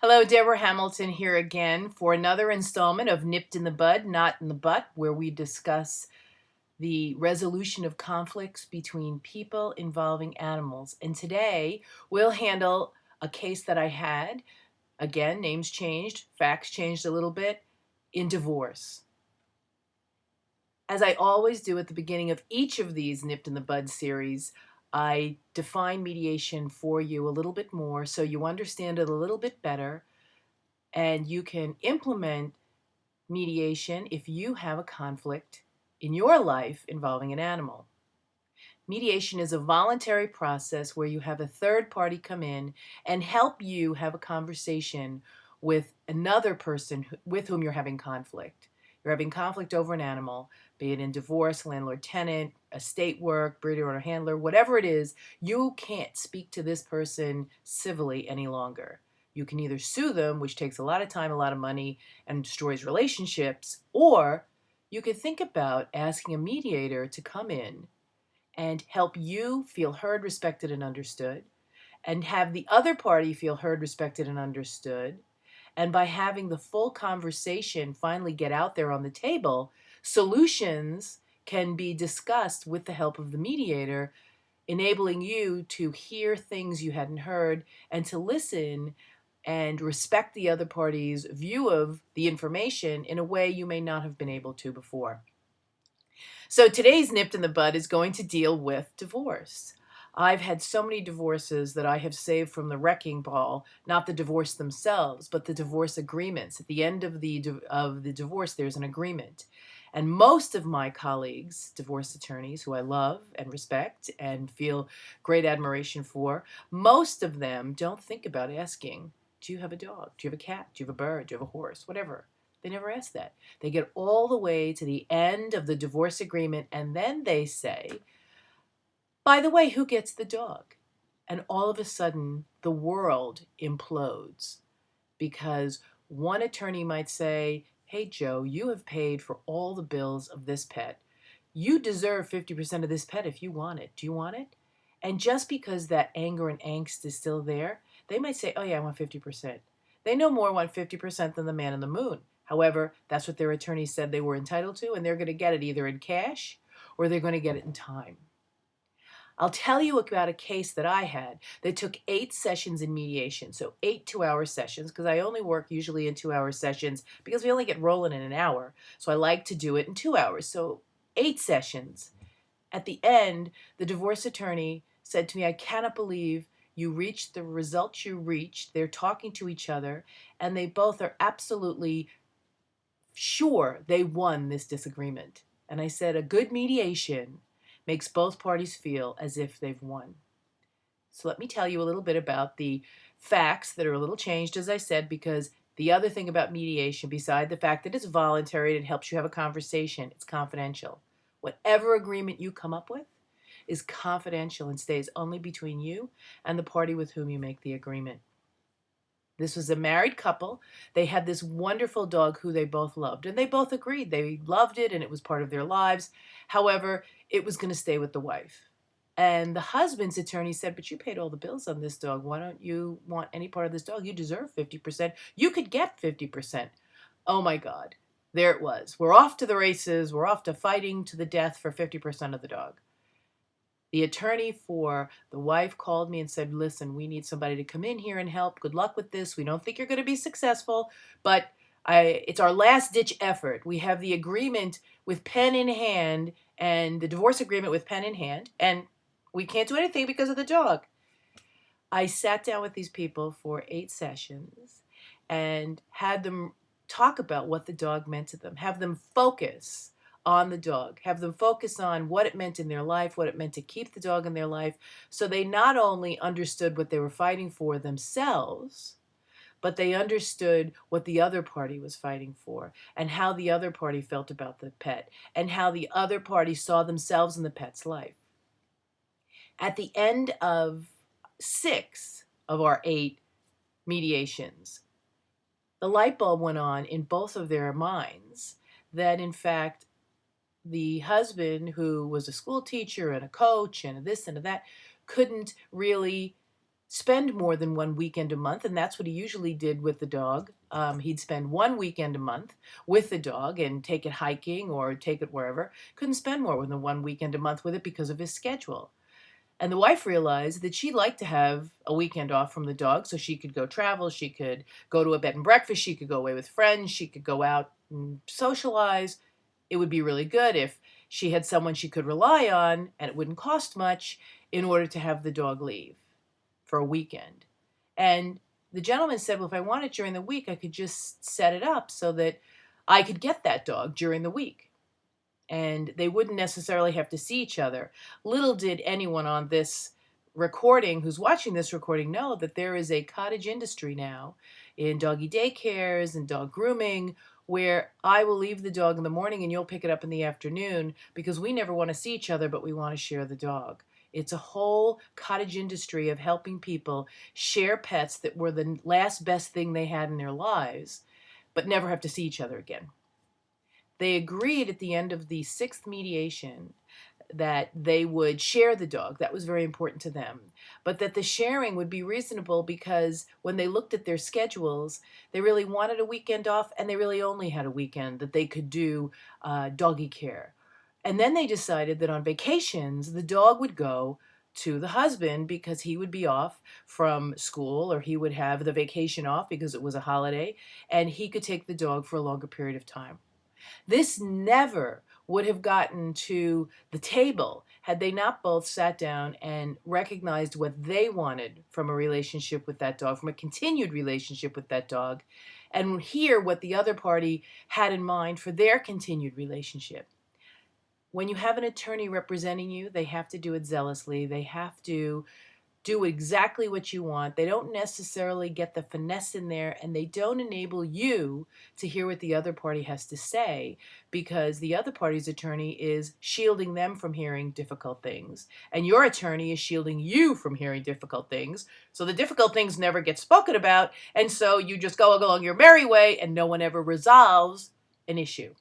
Hello, Deborah Hamilton here again for another installment of Nipped in the Bud, Not in the Butt, where we discuss the resolution of conflicts between people involving animals. And today we'll handle a case that I had, again, names changed, facts changed a little bit, in divorce. As I always do at the beginning of each of these Nipped in the Bud series, I define mediation for you a little bit more so you understand it a little bit better and you can implement mediation if you have a conflict in your life involving an animal. Mediation is a voluntary process where you have a third party come in and help you have a conversation with another person with whom you're having conflict. You're having conflict over an animal, be it in divorce, landlord-tenant, estate work, breeder or handler, whatever it is, you can't speak to this person civilly any longer. You can either sue them, which takes a lot of time, a lot of money, and destroys relationships, or you could think about asking a mediator to come in and help you feel heard, respected, and understood, and have the other party feel heard, respected, and understood. And by having the full conversation finally get out there on the table, solutions can be discussed with the help of the mediator, enabling you to hear things you hadn't heard and to listen and respect the other party's view of the information in a way you may not have been able to before. So today's Nipped in the Bud is going to deal with divorce. I've had so many divorces that I have saved from the wrecking ball, not the divorce themselves, but the divorce agreements. At the end of the divorce, there's an agreement. And most of my colleagues, divorce attorneys, who I love and respect and feel great admiration for, most of them don't think about asking, do you have a dog? Do you have a cat? Do you have a bird? Do you have a horse? Whatever. They never ask that. They get all the way to the end of the divorce agreement and then they say, by the way, who gets the dog? And all of a sudden, the world implodes because one attorney might say, hey, Joe, you have paid for all the bills of this pet. You deserve 50% of this pet if you want it. Do you want it? And just because that anger and angst is still there, they might say, oh, yeah, I want 50%. They no more want 50% than the man in the moon. However, that's what their attorney said they were entitled to, and they're going to get it either in cash or they're going to get it in time. I'll tell you about a case that I had that took 8 sessions in mediation. So 8 2-hour sessions, because I only work usually in 2-hour sessions because we only get rolling in an hour. So I like to do it in 2 hours. So 8 sessions. At the end, the divorce attorney said to me, I cannot believe you reached the results you reached. They're talking to each other, and they both are absolutely sure they won this disagreement. And I said, a good mediation makes both parties feel as if they've won. So let me tell you a little bit about the facts that are a little changed, as I said, because the other thing about mediation, beside the fact that it's voluntary and it helps you have a conversation, it's confidential. Whatever agreement you come up with is confidential and stays only between you and the party with whom you make the agreement. This was a married couple. They had this wonderful dog who they both loved, and they both agreed they loved it and it was part of their lives. However, it was going to stay with the wife. And the husband's attorney said, but you paid all the bills on this dog. Why don't you want any part of this dog? You deserve 50%. You could get 50%. Oh my God. There it was. We're off to the races. We're off to fighting to the death for 50% of the dog. The attorney for the wife called me and said, listen, we need somebody to come in here and help. Good luck with this. We don't think you're going to be successful, but it's our last ditch effort. We have the agreement with pen in hand and the divorce agreement with pen in hand, and we can't do anything because of the dog. I sat down with these people for 8 sessions and had them talk about what the dog meant to them, have them focus on the dog, have them focus on what it meant in their life, what it meant to keep the dog in their life, so they not only understood what they were fighting for themselves, but they understood what the other party was fighting for and how the other party felt about the pet and how the other party saw themselves in the pet's life. At the end of 6 of our 8 mediations, the light bulb went on in both of their minds that, in fact, the husband, who was a school teacher and a coach and a this and a that, couldn't really spend more than one weekend a month, and that's what he usually did with the dog. He'd spend one weekend a month with the dog and take it hiking or take it wherever. Couldn't spend more than one weekend a month with it because of his schedule. And the wife realized that she'd like to have a weekend off from the dog so she could go travel, she could go to a bed and breakfast, she could go away with friends, she could go out and socialize. It would be really good if she had someone she could rely on and it wouldn't cost much in order to have the dog leave for a weekend. And the gentleman said, well, if I want it during the week, I could just set it up so that I could get that dog during the week and they wouldn't necessarily have to see each other. Little did anyone on this recording who's watching this recording know that there is a cottage industry now in doggy daycares and dog grooming where I will leave the dog in the morning and you'll pick it up in the afternoon because we never want to see each other, but we want to share the dog. It's a whole cottage industry of helping people share pets that were the last best thing they had in their lives, but never have to see each other again. They agreed at the end of the sixth mediation that they would share the dog. That was very important to them. But that the sharing would be reasonable because when they looked at their schedules, they really wanted a weekend off and they really only had a weekend that they could do doggy care. And then they decided that on vacations, the dog would go to the husband because he would be off from school or he would have the vacation off because it was a holiday and he could take the dog for a longer period of time. This never would have gotten to the table had they not both sat down and recognized what they wanted from a relationship with that dog, from a continued relationship with that dog, and hear what the other party had in mind for their continued relationship. When you have an attorney representing you, they have to do it zealously. They have to do exactly what you want. They don't necessarily get the finesse in there, and they don't enable you to hear what the other party has to say because the other party's attorney is shielding them from hearing difficult things, and your attorney is shielding you from hearing difficult things. So the difficult things never get spoken about, and so you just go along your merry way, and no one ever resolves an issue.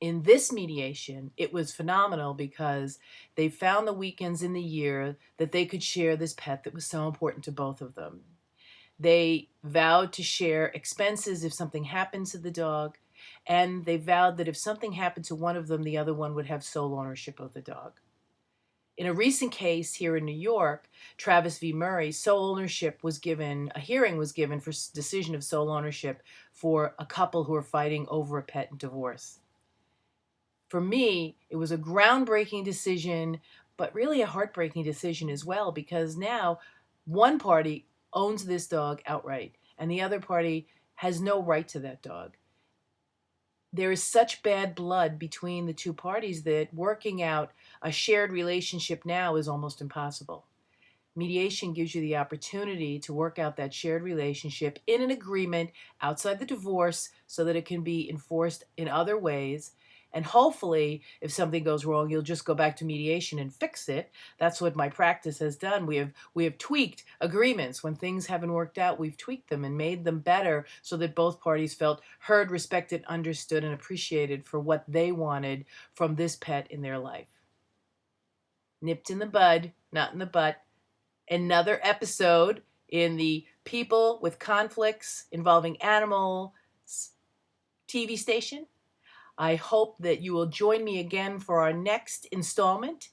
In this mediation, it was phenomenal because they found the weekends in the year that they could share this pet that was so important to both of them. They vowed to share expenses if something happened to the dog, and they vowed that if something happened to one of them, the other one would have sole ownership of the dog. In a recent case here in New York, Travis v. Murray, sole ownership was given, a hearing was given for decision of sole ownership for a couple who were fighting over a pet in divorce. For me, it was a groundbreaking decision, but really a heartbreaking decision as well, because now one party owns this dog outright, and the other party has no right to that dog. There is such bad blood between the two parties that working out a shared relationship now is almost impossible. Mediation gives you the opportunity to work out that shared relationship in an agreement outside the divorce so that it can be enforced in other ways. And hopefully, if something goes wrong, you'll just go back to mediation and fix it. That's what my practice has done. We have tweaked agreements. When things haven't worked out, we've tweaked them and made them better so that both parties felt heard, respected, understood, and appreciated for what they wanted from this pet in their life. Nipped in the bud, not in the butt. Another episode in the People with Conflicts Involving Animals TV station. I hope that you will join me again for our next installment.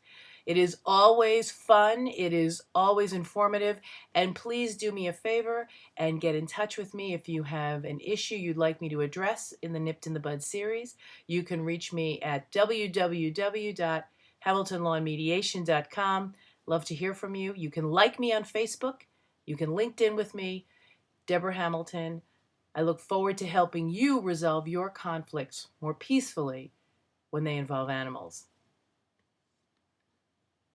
It is always fun, it is always informative, and please do me a favor and get in touch with me if you have an issue you'd like me to address in the Nipped in the Bud series. You can reach me at www.hamiltonlawandmediation.com. Love to hear from you. You can like me on Facebook. You can LinkedIn with me, Deborah Hamilton. I look forward to helping you resolve your conflicts more peacefully when they involve animals.